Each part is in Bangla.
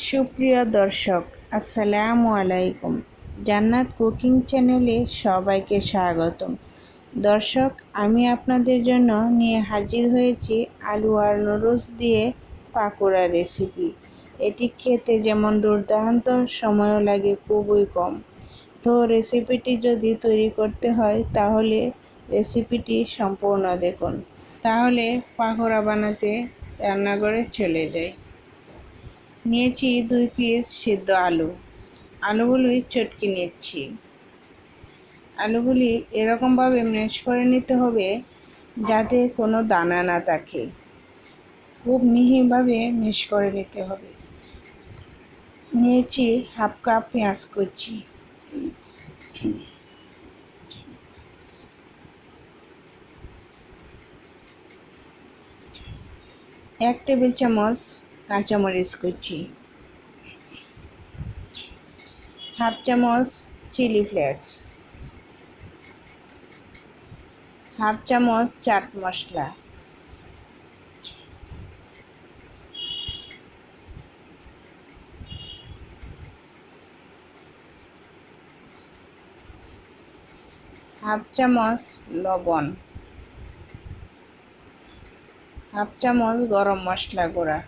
সুপ্রিয় দর্শক, আসসালামু আলাইকুম। জান্নাত কুকিং চ্যানেলে সবাইকে স্বাগতম। দর্শক, আমি আপনাদের জন্য নিয়ে হাজির হয়েছি আলু আর নুডলস দিয়ে পাকোড়া রেসিপি। এটি খেতে যেমন দুর্দান্ত, সময়ও লাগে খুবই কম। তো রেসিপিটি যদি তৈরি করতে হয় তাহলে রেসিপিটি সম্পূর্ণ দেখুন। তাহলে পাকোড়া বানাতে রান্নাঘরে চলে যাই। নিয়েছি 2 পিস সিদ্ধ আলু। আলুগুলি চটকে নিচ্ছি। আলুগুলি এরকমভাবে ম্যাশ করে নিতে হবে যাতে কোনো দানা না থাকে। খুব মিহিভাবে ম্যাশ করে নিতে হবে। নিয়েছি হাফ কাপ পেঁয়াজ কুচি, 1 টেবিল চামচ কাঁচামরিচ কুচি, হাফ চামচ চিলি ফ্লেক্স, হাফ চামচ চাট মশলা, হাফ চামচ লবণ, হাফ চামচ গরম মশলা গুঁড়া।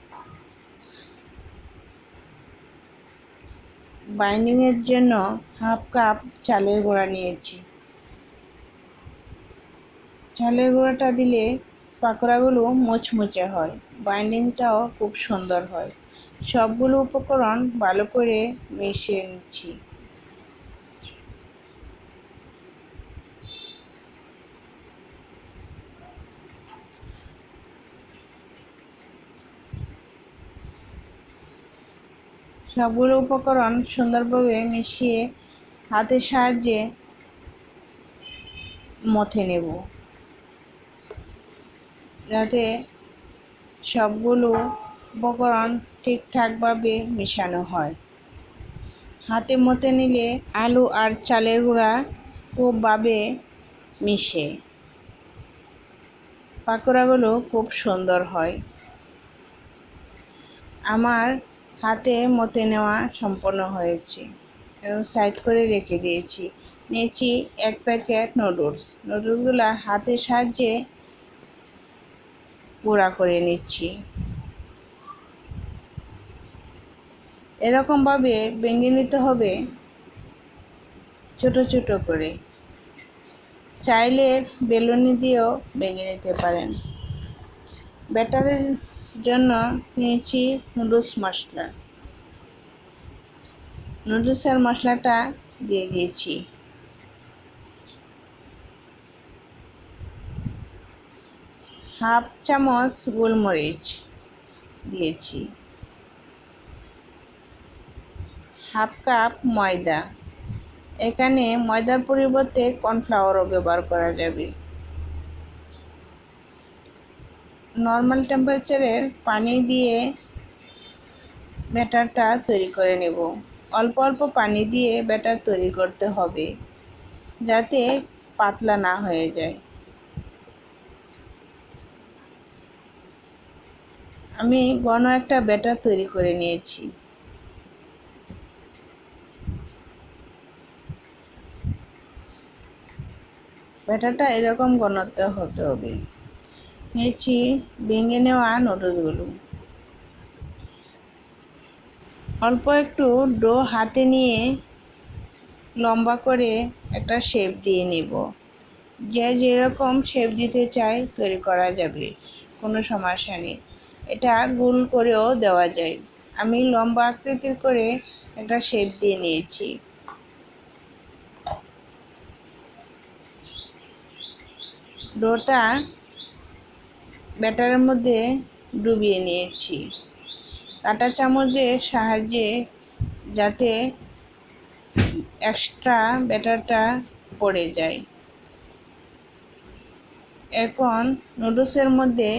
বাইন্ডিংয়ের জন্য হাফ কাপ চালের গুঁড়া নিয়েছি। চালের গুঁড়াটা দিলে পাকোড়াগুলো মুচমুচে হয়, বাইন্ডিংটাও খুব সুন্দর হয়। সবগুলো উপকরণ ভালো করে মিশিয়ে নিচ্ছি। সবগুলো উপকরণ সুন্দরভাবে মিশিয়ে হাতের সাহায্যে মথে নেব, যাতে সবগুলো উপকরণ ঠিকঠাকভাবে মেশানো হয়। হাতে মথে নিলে আলু আর চালের গুঁড়া খুবভাবে মিশে পাকোড়াগুলো খুব সুন্দর হয়। আমার হাতে মথে নেওয়া সম্পন্ন হয়েছে এবং সাইড করে রেখে দিয়েছি। নিয়েছি 1 প্যাকেট নুডলসগুলো হাতের সাহায্যে গুঁড়া করে নিচ্ছি। এরকমভাবে ভেঙে নিতে হবে ছোট ছোট করে। চাইলে বেলুনি দিয়েও ভেঙে নিতে পারেন। ব্যাটারের জন্য নিয়েছি নুডলসের মশলাটা দিয়ে দিয়েছি। হাফ চামচ গোলমরিচ দিয়েছি। হাফ কাপ ময়দা। এখানে ময়দার পরিবর্তে কর্নফ্লাওয়ারও ব্যবহার করা যাবে। নর্মাল টেম্পারেচারের পানি দিয়ে ব্যাটারটা তৈরি করে নেব। অল্প অল্প পানি দিয়ে ব্যাটার তৈরি করতে হবে যাতে পাতলা না হয়ে যায়। আমি ঘন একটা ব্যাটার তৈরি করে নিয়েছি। ব্যাটারটা এরকম ঘনত্ব হতে হবে। নিয়েছি ভেঙে নেওয়া নুডলসগুলো। অল্প একটু ডো হাতে নিয়ে লম্বা করে একটা শেপ দিয়ে নেব। যে যেরকম শেপ দিতে চায় তৈরি করা যাবে, কোনো সমস্যা নেই। এটা গোল করেও দেওয়া যায়। আমি লম্বা আকৃতির করে একটা শেপ দিয়ে নিয়েছি। ডোটা ব্যাটারের মধ্যে ডুবিয়ে নিয়েছি কাঁটা চামচের সাহায্যে, যাতে এক্সট্রা ব্যাটারটা পড়ে যায়। এখন নুডলসের মধ্যে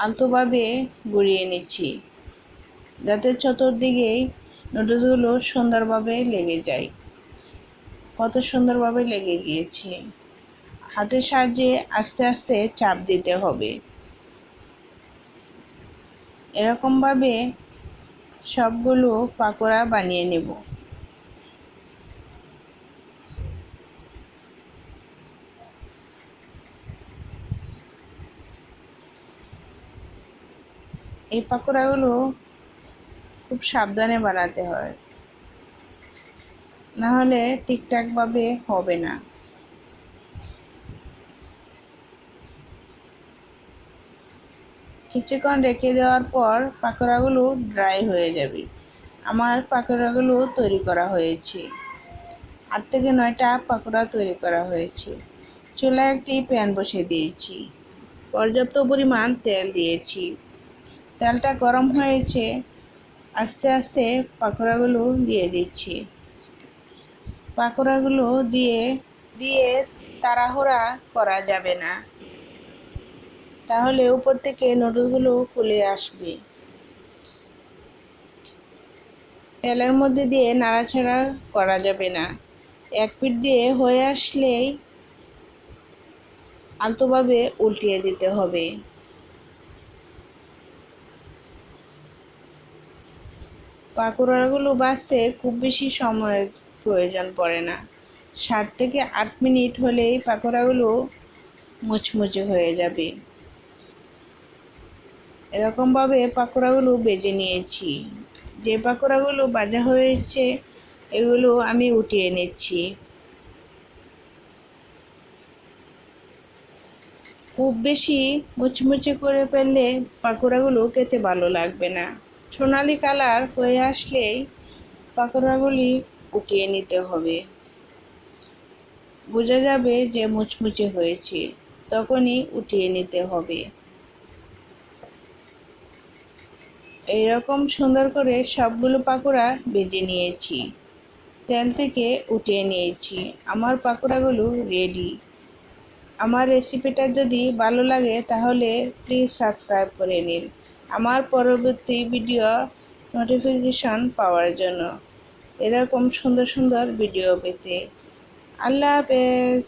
আলতোভাবে গুঁড়িয়ে নিচ্ছি যাতে চতুর্দিকেই নুডলসগুলো সুন্দরভাবে লেগে যায়। কত সুন্দরভাবে লেগে গিয়েছে। হাতের সাহায্যে আস্তে আস্তে চাপ দিতে হবে। এরকমভাবে সবগুলো পাকোড়া বানিয়ে নেব। এই পাকোড়াগুলো খুব সাবধানে বানাতে হয়, না হলে ঠিকঠাকভাবে হবে না। কিছুক্ষণ রেখে দেওয়ার পর পাকোড়াগুলো ড্রাই হয়ে যাবে। আমার পাকোড়াগুলো তৈরি করা হয়েছে, 8 থেকে 9টা পাকোড়া তৈরি করা হয়েছে। চুলায় একটি প্যান বসিয়ে দিয়েছি, পর্যাপ্ত পরিমাণ তেল দিয়েছি। তেলটা গরম হয়েছে, আস্তে আস্তে পাকোড়াগুলো দিয়ে দিচ্ছি। পাকোড়াগুলো দিয়ে তাড়াহুড়া করা যাবে না, তাহলে উপর থেকে নুডলগুলো ফুলে আসবে। তেলের মধ্যে দিয়ে নাড়াচাড়া করা যাবে না। এক পিঠ দিয়ে হয়ে আসলেই আলতোভাবে উল্টিয়ে দিতে হবে। পাকোড়াগুলো ভাজতে খুব বেশি সময়ের প্রয়োজন পড়ে না, 7 থেকে 8 মিনিট হলেই পাকোড়াগুলো মুচমুচে হয়ে যাবে। এরকমভাবে পাকোড়াগুলো ভেজে নিয়েছি। যে পাকোড়াগুলো ভাজা হয়েছে এগুলো আমি উঠিয়ে নিচ্ছি। খুব বেশি মুচমুচে করে ফেললে পাকোড়াগুলো খেতে ভালো লাগবে না। সোনালি কালার হয়ে আসলেই পাকোড়াগুলি উঠিয়ে নিতে হবে। বোঝা যাবে যে মুচমুচে হয়েছে, তখনই উঠিয়ে নিতে হবে। এইরকম সুন্দর করে সবগুলো পাকোড়া ভেজে নিয়েছি, তেল থেকে উঠিয়ে নিয়েছি। আমার পাকোড়াগুলো রেডি। আমার রেসিপিটা যদি ভালো লাগে তাহলে প্লিজ সাবস্ক্রাইব করে নিন আমার পরবর্তী ভিডিও নোটিফিকেশন পাওয়ার জন্য, এরকম সুন্দর সুন্দর ভিডিও পেতে। আল্লাহ হাফেজ।